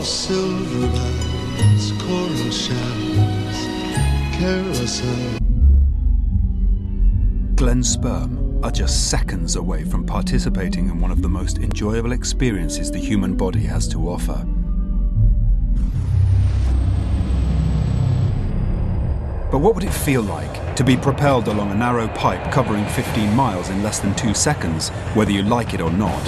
silver bells, coral shells, carousel. Glenn's sperm are just seconds away from participating in one of the most enjoyable experiences the human body has to offer. But what would it feel like to be propelled along a narrow pipe covering 15 miles in less than 2 seconds, whether you like it or not?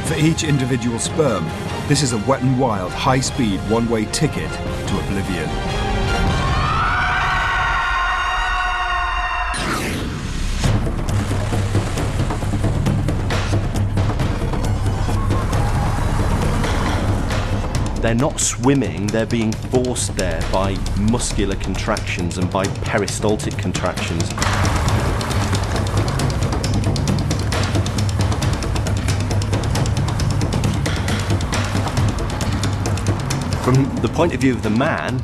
For each individual sperm, this is a wet and wild, high-speed, one-way ticket to oblivion. They're not swimming, they're being forced there by muscular contractions and by peristaltic contractions. From the point of view of the man,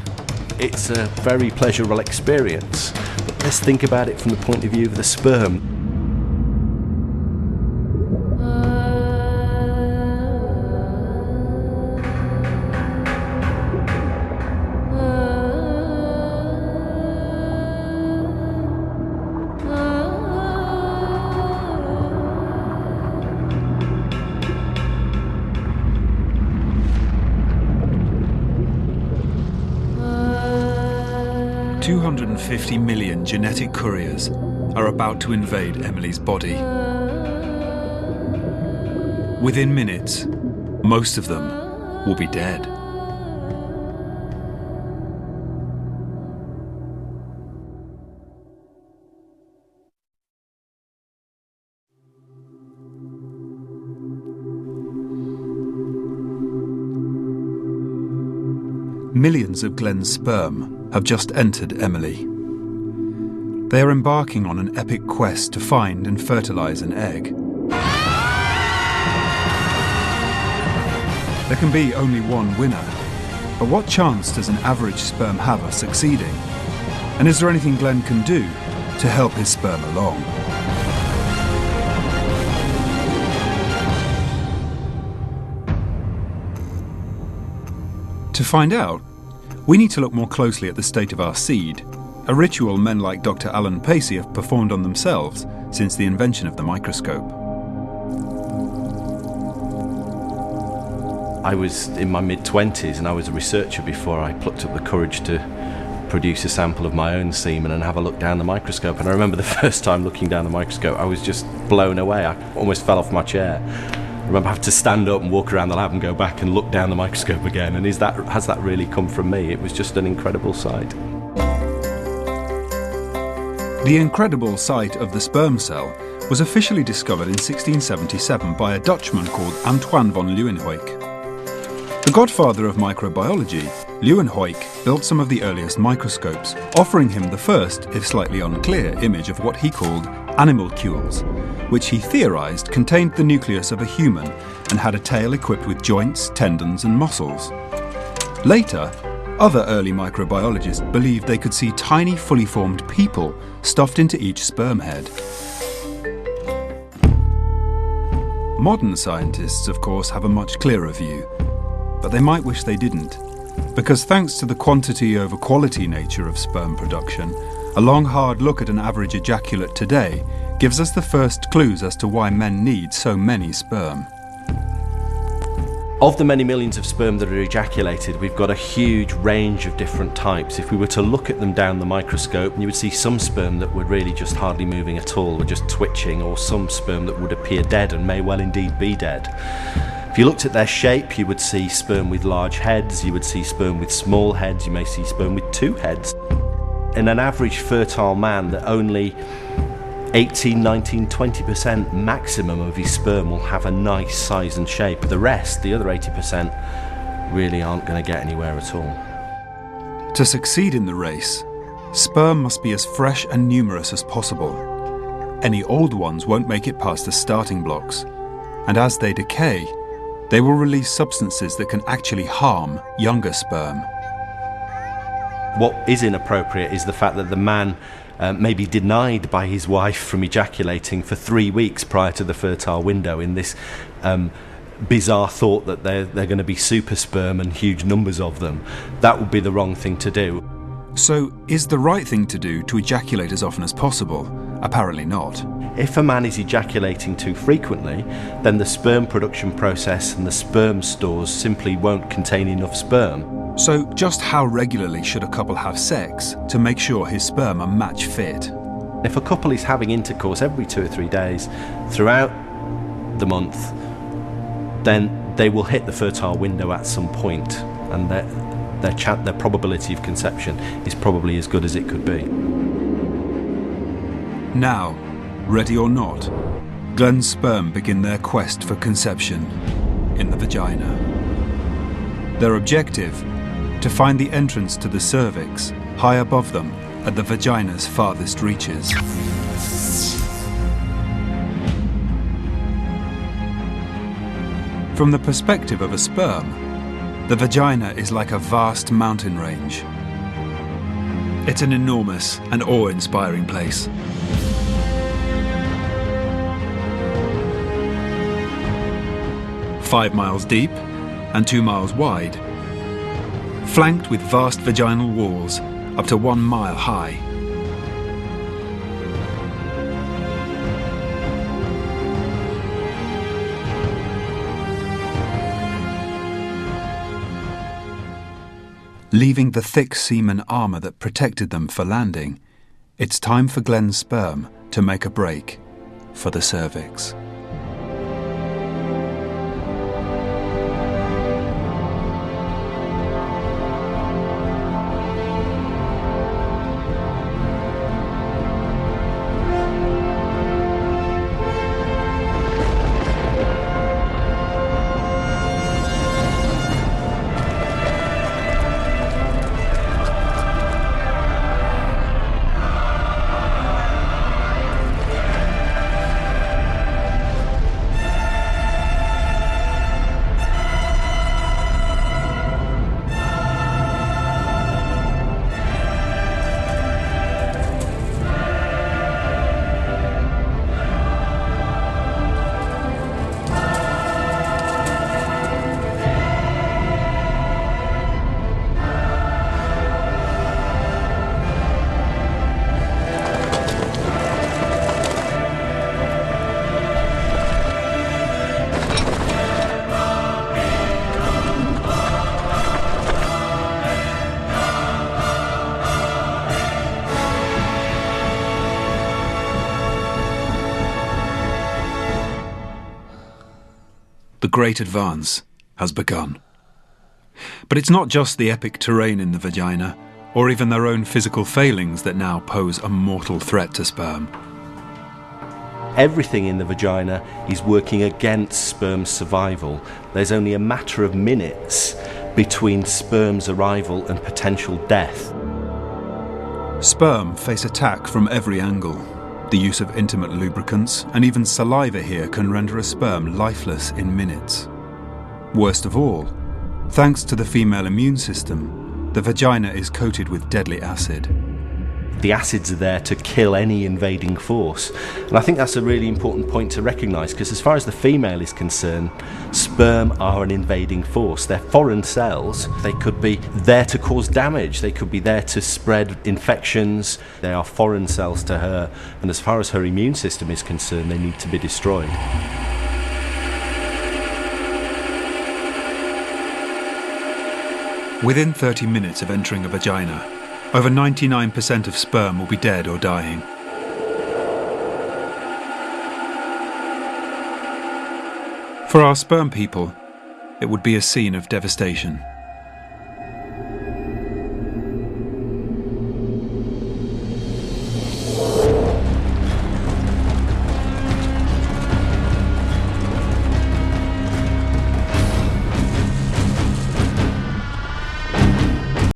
it's a very pleasurable experience. But let's think about it from the point of view of the sperm. 250 million genetic couriers are about to invade Emily's body. Within minutes, most of them will be dead. Millions of Glenn's sperm have just entered Emily. They are embarking on an epic quest to find and fertilize an egg. There can be only one winner, but what chance does an average sperm have of succeeding? And is there anything Glenn can do to help his sperm along? To find out, we need to look more closely at the state of our seed, a ritual men like Dr. Alan Pacey have performed on themselves since the invention of the microscope. I was in my mid-20s and I was a researcher before I plucked up the courage to produce a sample of my own semen and have a look down the microscope. And I remember the first time looking down the microscope, I was just blown away. I almost fell off my chair. I remember having to stand up and walk around the lab and go back and look down the microscope again. And has that really come from me? It was just an incredible sight. The incredible sight of the sperm cell was officially discovered in 1677 by a Dutchman called Antoine van Leeuwenhoek. The godfather of microbiology, Leeuwenhoek built some of the earliest microscopes, offering him the first, if slightly unclear, image of what he called animalcules, which he theorized contained the nucleus of a human and had a tail equipped with joints, tendons and muscles. Later, other early microbiologists believed they could see tiny fully formed people stuffed into each sperm head. Modern scientists, of course, have a much clearer view, but they might wish they didn't, because thanks to the quantity over quality nature of sperm production, a long hard look at an average ejaculate today gives us the first clues as to why men need so many sperm. Of the many millions of sperm that are ejaculated, we've got a huge range of different types. If we were to look at them down the microscope, you would see some sperm that were really just hardly moving at all, were just twitching, or some sperm that would appear dead and may well indeed be dead. If you looked at their shape, you would see sperm with large heads, you would see sperm with small heads, you may see sperm with 2 heads. In an average fertile man, that only 18, 19, 20% maximum of his sperm will have a nice size and shape. The rest, the other 80%, really aren't going to get anywhere at all. To succeed in the race, sperm must be as fresh and numerous as possible. Any old ones won't make it past the starting blocks. and as they decay, they will release substances that can actually harm younger sperm. What is inappropriate is the fact that the man may be denied by his wife from ejaculating for 3 weeks prior to the fertile window in this bizarre thought that they're going to be super sperm and huge numbers of them. That would be the wrong thing to do. So, is the right thing to do to ejaculate as often as possible? Apparently not. If a man is ejaculating too frequently, then the sperm production process and the sperm stores simply won't contain enough sperm. So, just how regularly should a couple have sex to make sure his sperm are match fit? If a couple is having intercourse every 2 or 3 days throughout the month, then they will hit the fertile window at some point, and their probability of conception is probably as good as it could be. Now, ready or not, Glenn's sperm begin their quest for conception in the vagina. Their objective? To find the entrance to the cervix high above them at the vagina's farthest reaches. From the perspective of a sperm, the vagina is like a vast mountain range. It's an enormous and awe-inspiring place. "5 miles deep and 2 miles wide, flanked with vast vaginal walls up to 1 mile high. Leaving the thick semen armour that protected them for landing, it's time for Glenn's sperm to make a break for the cervix. The great advance has begun. But it's not just the epic terrain in the vagina, or even their own physical failings that now pose a mortal threat to sperm. Everything in the vagina is working against sperm survival. There's only a matter of minutes between sperm's arrival and potential death. Sperm face attack from every angle. The use of intimate lubricants and even saliva here can render a sperm lifeless in minutes. Worst of all, thanks to the female immune system, the vagina is coated with deadly acid. The acids are there to kill any invading force. And I think that's a really important point to recognise, because as far as the female is concerned, sperm are an invading force. They're foreign cells. They could be there to cause damage. They could be there to spread infections. They are foreign cells to her. And as far as her immune system is concerned, they need to be destroyed. Within 30 minutes of entering a vagina, over 99% of sperm will be dead or dying. For our sperm people, it would be a scene of devastation.